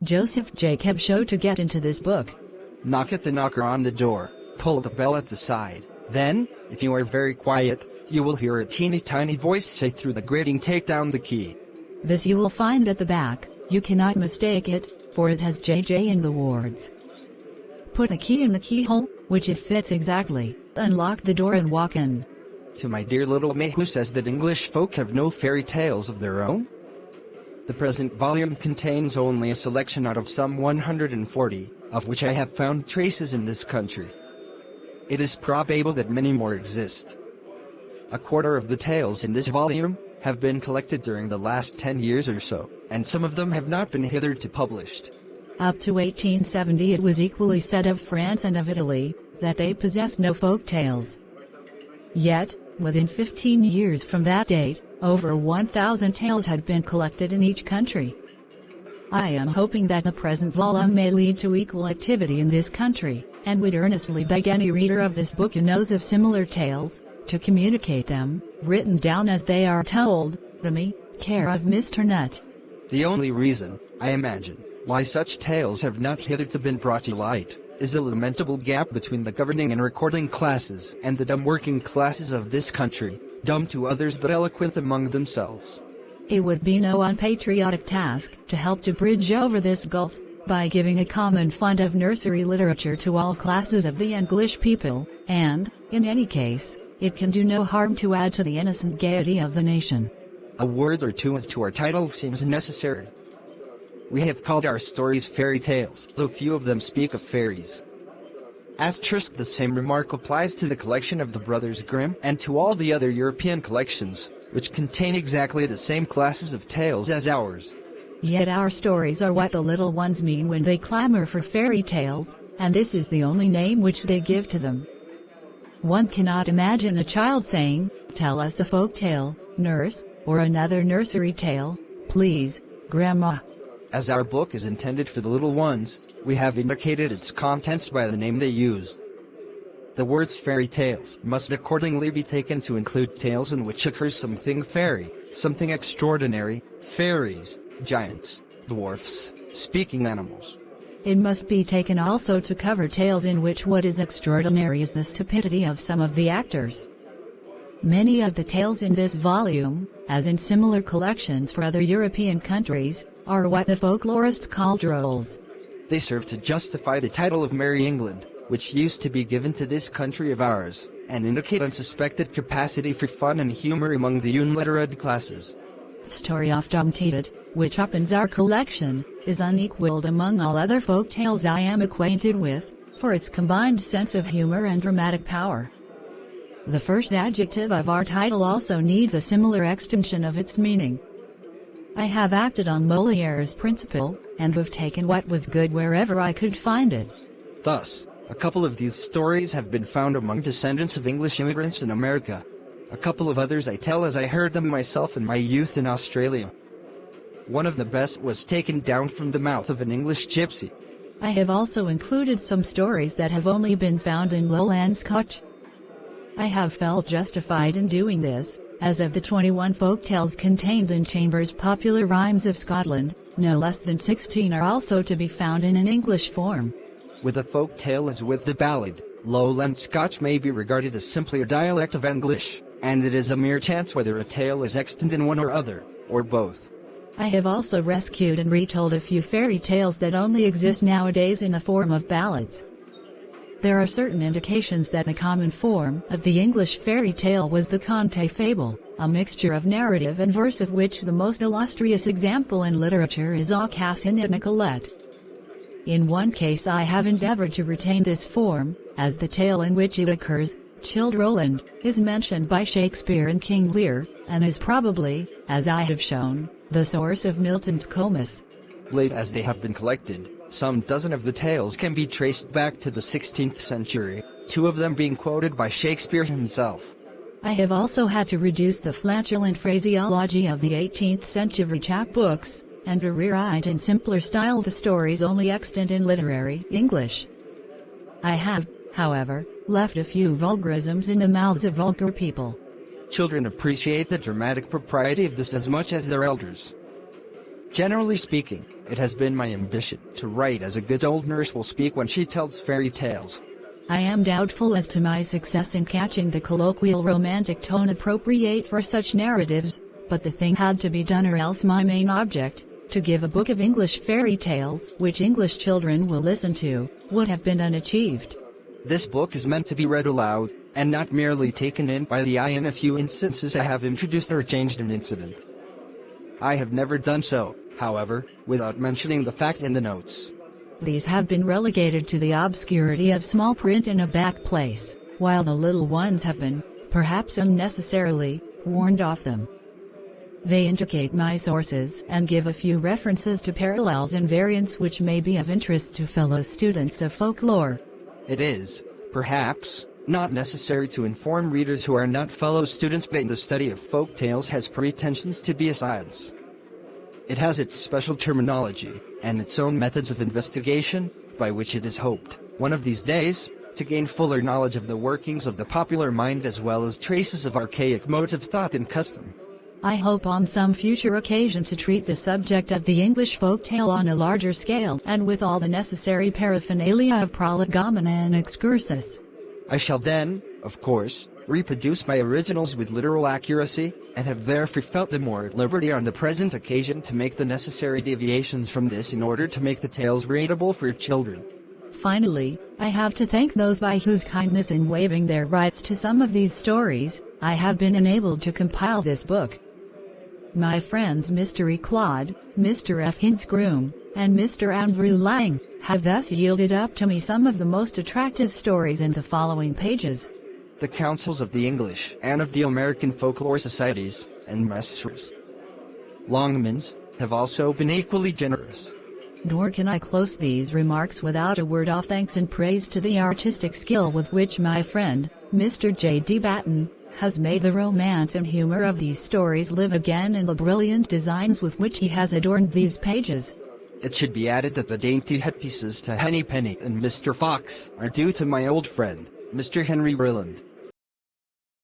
Joseph Jacob Show to get into this book. Knock at the knocker on the door, pull the bell at the side. Then, if you are very quiet, you will hear a teeny tiny voice say through the grating, "Take down the key." This you will find at the back. You cannot mistake it, for it has JJ in the words. Put a key in the keyhole, which it fits exactly, unlock the door and walk in. To my dear little May, who says that English folk have no fairy tales of their own. The present volume contains only a selection out of some 140, of which I have found traces in this country. It is probable that many more exist. A quarter of the tales in this volume have been collected during the last 10 years or so, and some of them have not been hitherto published. Up to 1870 it was equally said of France and of Italy, that they possessed no folk tales. Yet, within 15 years from that date, over 1,000 tales had been collected in each country. I am hoping that the present volume may lead to equal activity in this country, and would earnestly beg any reader of this book who knows of similar tales, to communicate them, written down as they are told, to me, care of Mr. Nutt. The only reason, I imagine, why such tales have not hitherto been brought to light, is the lamentable gap between the governing and recording classes and the dumb working classes of this country, dumb to others but eloquent among themselves. It would be no unpatriotic task to help to bridge over this gulf, by giving a common fund of nursery literature to all classes of the English people, and, in any case, it can do no harm to add to the innocent gaiety of the nation. A word or two as to our title seems necessary. We have called our stories fairy tales, though few of them speak of fairies. Asterisk, the same remark applies to the collection of the Brothers Grimm and to all the other European collections, which contain exactly the same classes of tales as ours. Yet our stories are what the little ones mean when they clamor for fairy tales, and this is the only name which they give to them. One cannot imagine a child saying, "Tell us a folk tale, nurse," or another nursery tale, "Please, Grandma." As our book is intended for the little ones, we have indicated its contents by the name they use. The words fairy tales must accordingly be taken to include tales in which occurs something fairy, something extraordinary, fairies, giants, dwarfs, speaking animals. It must be taken also to cover tales in which what is extraordinary is the stupidity of some of the actors. Many of the tales in this volume, as in similar collections for other European countries, are what the folklorists call drolls. They serve to justify the title of Merry England, which used to be given to this country of ours, and indicate unsuspected capacity for fun and humor among the unlettered classes. The story of Tom Teetot, which opens our collection, is unequaled among all other folk tales I am acquainted with, for its combined sense of humor and dramatic power. The first adjective of our title also needs a similar extension of its meaning. I have acted on Moliere's principle, and have taken what was good wherever I could find it. Thus, a couple of these stories have been found among descendants of English immigrants in America. A couple of others I tell as I heard them myself in my youth in Australia. One of the best was taken down from the mouth of an English gypsy. I have also included some stories that have only been found in Lowland Scotch. I have felt justified in doing this, as of the 21 folk tales contained in Chambers' Popular Rhymes of Scotland, no less than 16 are also to be found in an English form. With a folk tale as with the ballad, Lowland Scotch may be regarded as simply a dialect of English, and it is a mere chance whether a tale is extant in one or other, or both. I have also rescued and retold a few fairy tales that only exist nowadays in the form of ballads. There are certain indications that the common form of the English fairy tale was the Conte fable, a mixture of narrative and verse of which the most illustrious example in literature is Aucassin et Nicolette. In one case I have endeavored to retain this form, as the tale in which it occurs, Childe Roland, is mentioned by Shakespeare in King Lear, and is probably, as I have shown, the source of Milton's Comus. Late as they have been collected, some dozen of the tales can be traced back to the 16th century, 2 of them being quoted by Shakespeare himself. I have also had to reduce the flatulent phraseology of the 18th century chapbooks, and to rewrite in simpler style the stories only extant in literary English. I have, however, left a few vulgarisms in the mouths of vulgar people. Children appreciate the dramatic propriety of this as much as their elders. Generally speaking, it has been my ambition to write as a good old nurse will speak when she tells fairy tales. I am doubtful as to my success in catching the colloquial romantic tone appropriate for such narratives, but the thing had to be done, or else my main object, to give a book of English fairy tales which English children will listen to, would have been unachieved. This book is meant to be read aloud, and not merely taken in by the eye. In a few instances I have introduced or changed an incident. I have never done so, however, without mentioning the fact in the notes. These have been relegated to the obscurity of small print in a back place, while the little ones have been, perhaps unnecessarily, warned off them. They indicate my sources and give a few references to parallels and variants which may be of interest to fellow students of folklore. It is, perhaps, not necessary to inform readers who are not fellow students that the study of folk tales has pretensions to be a science. It has its special terminology, and its own methods of investigation, by which it is hoped, one of these days, to gain fuller knowledge of the workings of the popular mind as well as traces of archaic modes of thought and custom. I hope on some future occasion to treat the subject of the English folk tale on a larger scale and with all the necessary paraphernalia of prolegomena and excursus. I shall then, of course, reproduce my originals with literal accuracy, and have therefore felt the more at liberty on the present occasion to make the necessary deviations from this in order to make the tales readable for children. Finally, I have to thank those by whose kindness in waiving their rights to some of these stories, I have been enabled to compile this book. My friends Mr. E. Claude, Mr. F. Hinsgroom, and Mr. Andrew Lang have thus yielded up to me some of the most attractive stories in the following pages. The councils of the English and of the American folklore societies, and Messrs. Longmans, have also been equally generous. Nor can I close these remarks without a word of thanks and praise to the artistic skill with which my friend, Mr. J. D. Batten, has made the romance and humor of these stories live again in the brilliant designs with which he has adorned these pages. It should be added that the dainty headpieces to Henny Penny and Mr. Fox are due to my old friend, Mr. Henry Ryland.